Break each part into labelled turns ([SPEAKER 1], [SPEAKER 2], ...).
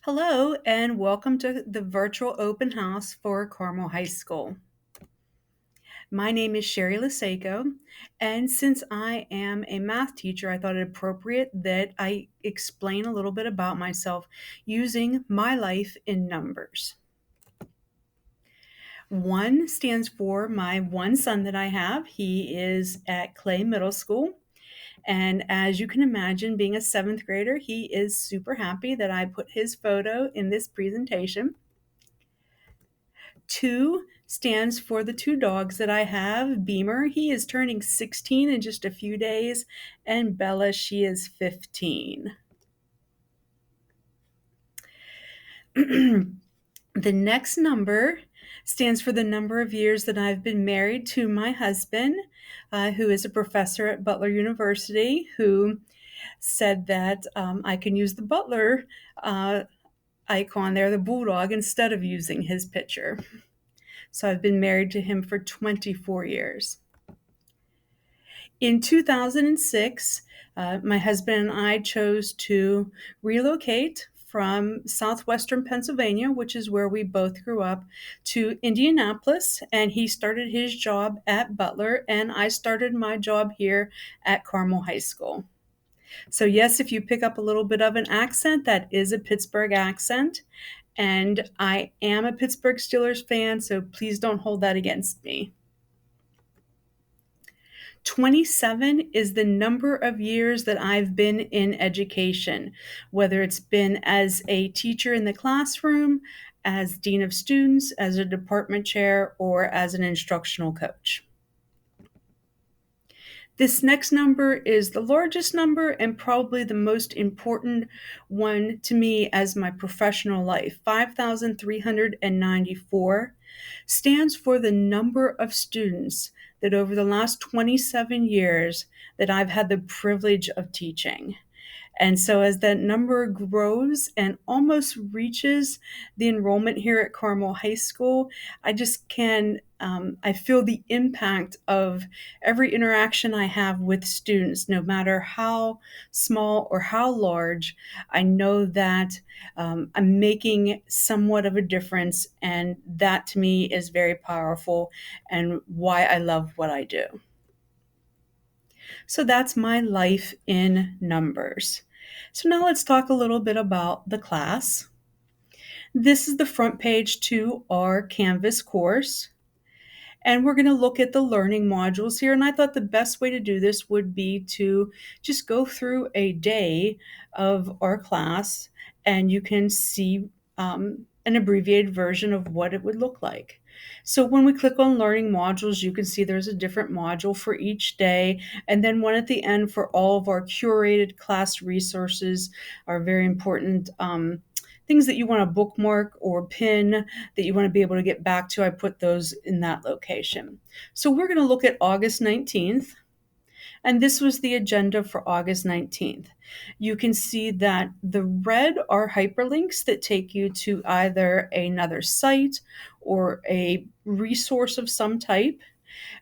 [SPEAKER 1] Hello, and welcome to the virtual open house for Carmel High School. My name is Sherry Laseko, and since I am a math teacher, I thought it appropriate that I explain a little bit about myself using my life in numbers. One stands for my one son that I have. He is at Clay Middle School. And as you can imagine, being a seventh grader, he is super happy that I put his photo in this presentation. Two stands for the two dogs that I have. Beamer, he is turning 16 in just a few days, and Bella, she is 15. The next number stands for the number of years that I've been married to my husband, who is a professor at Butler University, who said that I can use the Butler icon there, the bulldog, instead of using his picture. So I've been married to him for 24 years. In 2006, my husband and I chose to relocate from southwestern Pennsylvania, which is where we both grew up, to Indianapolis. And he started his job at Butler, and I started my job here at Carmel High School. So, yes, if you pick up a little bit of an accent, that is a Pittsburgh accent. And I am a Pittsburgh Steelers fan, so please don't hold that against me. 27 is the number of years that I've been in education, whether it's been as a teacher in the classroom, as dean of students, as a department chair, or as an instructional coach. This next number is the largest number and probably the most important one to me as my professional life. 5,394 stands for the number of students that over the last 27 years that I've had the privilege of teaching. And so as that number grows and almost reaches the enrollment here at Carmel High School, I just I feel the impact of every interaction I have with students, no matter how small or how large. I know that I'm making somewhat of a difference, and that to me is very powerful and why I love what I do. So that's my life in numbers. So now let's talk a little bit about the class. This is the front page to our Canvas course. And we're going to look at the learning modules here. And I thought the best way to do this would be to just go through a day of our class, and you can see an abbreviated version of what it would look like. So when we click on learning modules, you can see there's a different module for each day, and then one at the end for all of our curated class resources, are very important things that you want to bookmark or pin that you want to be able to get back to. I put those in that location. So we're going to look at August 19th. And this was the agenda for August 19th. You can see that the red are hyperlinks that take you to either another site or a resource of some type.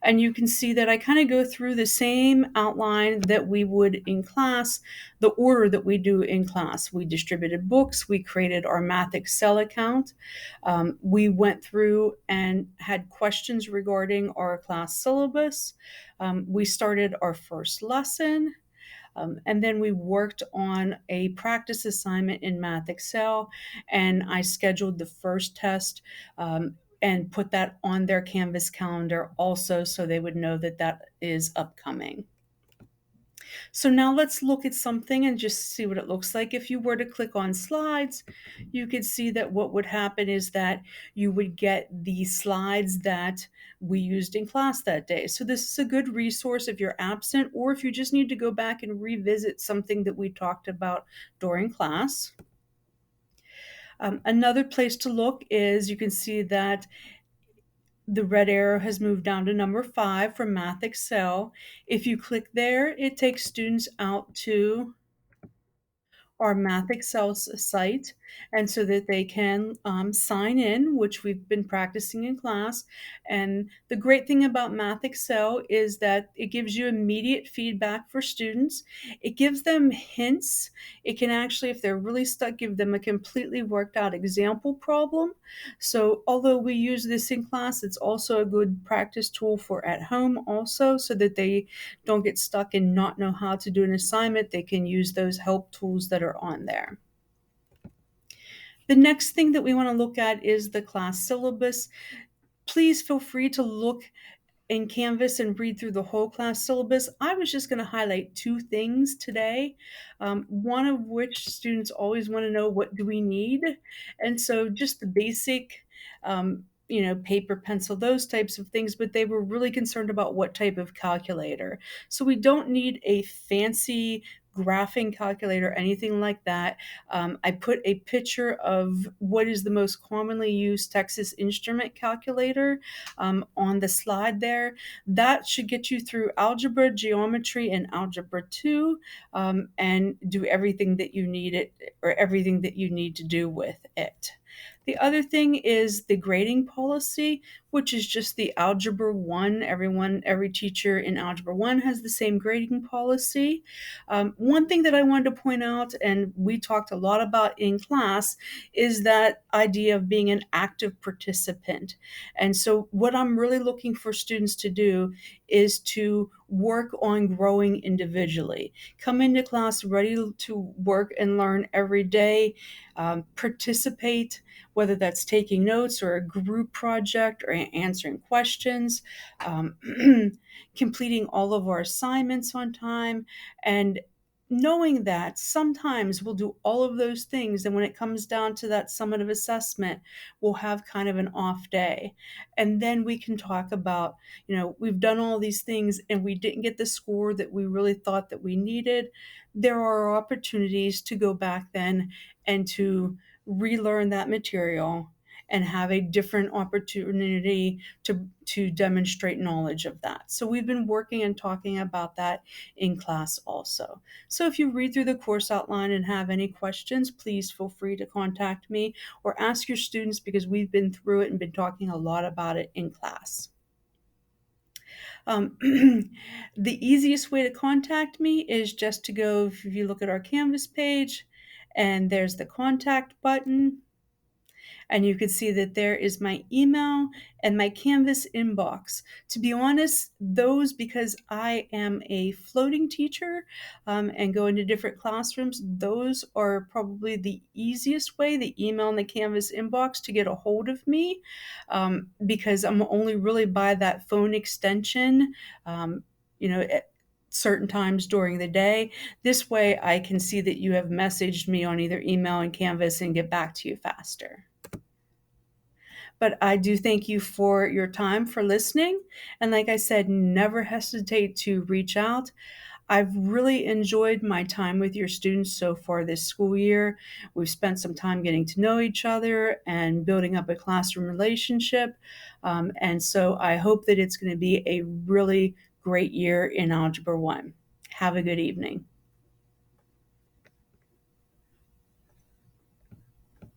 [SPEAKER 1] And you can see that I kind of go through the same outline that we would in class, the order that we do in class. We distributed books, we created our Math Excel account, we went through and had questions regarding our class syllabus. We started our first lesson. And then we worked on a practice assignment in Math Excel, and I scheduled the first test and put that on their Canvas calendar also, so they would know that that is upcoming. So now let's look at something and just see what it looks like. If you were to click on slides, you could see that what would happen is that you would get the slides that we used in class that day. So this is a good resource if you're absent or if you just need to go back and revisit something that we talked about during class. Another place to look is you can see that the red arrow has moved down to number 5 for Math Excel. If you click there, it takes students out to our Math Excel site. and so that they can sign in, which we've been practicing in class. And the great thing about Math Excel is that it gives you immediate feedback for students. It gives them hints. It can actually, if they're really stuck, give them a completely worked out example problem. So although we use this in class, it's also a good practice tool for at home also, so that they don't get stuck and not know how to do an assignment. They can use those help tools that are on there. The next thing that we want to look at is the class syllabus. Please feel free to look in Canvas and read through the whole class syllabus. I was just going to highlight two things today, one of which students always want to know, what do we need? And so just the basic, paper, pencil, those types of things, but they were really concerned about what type of calculator. So we don't need a fancy graphing calculator, anything like that. I put a picture of what is the most commonly used Texas Instrument calculator on the slide there. That should get you through algebra, geometry, and algebra 2, and do everything that you need it, or everything that you need to do with it. The other thing is the grading policy, which is just the Algebra 1. Every teacher in Algebra 1 has the same grading policy. One thing that I wanted to point out, and we talked a lot about in class, is that idea of being an active participant. And so what I'm really looking for students to do is to work on growing individually. Come into class ready to work and learn every day. Participate, whether that's taking notes or a group project or answering questions, um, completing all of our assignments on time, and knowing that sometimes we'll do all of those things, and when it comes down to that summative assessment, we'll have kind of an off day. And then we can talk about, we've done all these things and we didn't get the score that we really thought that we needed. There are opportunities to go back then and to relearn that material and have a different opportunity to demonstrate knowledge of that. So we've been working and talking about that in class also. So if you read through the course outline and have any questions, please feel free to contact me or ask your students, because we've been through it and been talking a lot about it in class. The easiest way to contact me is just to go, if you look at our Canvas page, and there's the contact button, and you can see that there is my email and my Canvas inbox. To be honest, those, because I am a floating teacher and go into different classrooms, those are probably the easiest way, the email and the Canvas inbox, to get a hold of me, because I'm only really by that phone extension, at certain times during the day. This way I can see that you have messaged me on either email and Canvas and get back to you faster. But I do thank you for your time, for listening. And like I said, never hesitate to reach out. I've really enjoyed my time with your students so far this school year. We've spent some time getting to know each other and building up a classroom relationship. And so I hope that it's going to be a really great year in Algebra 1. Have a good evening.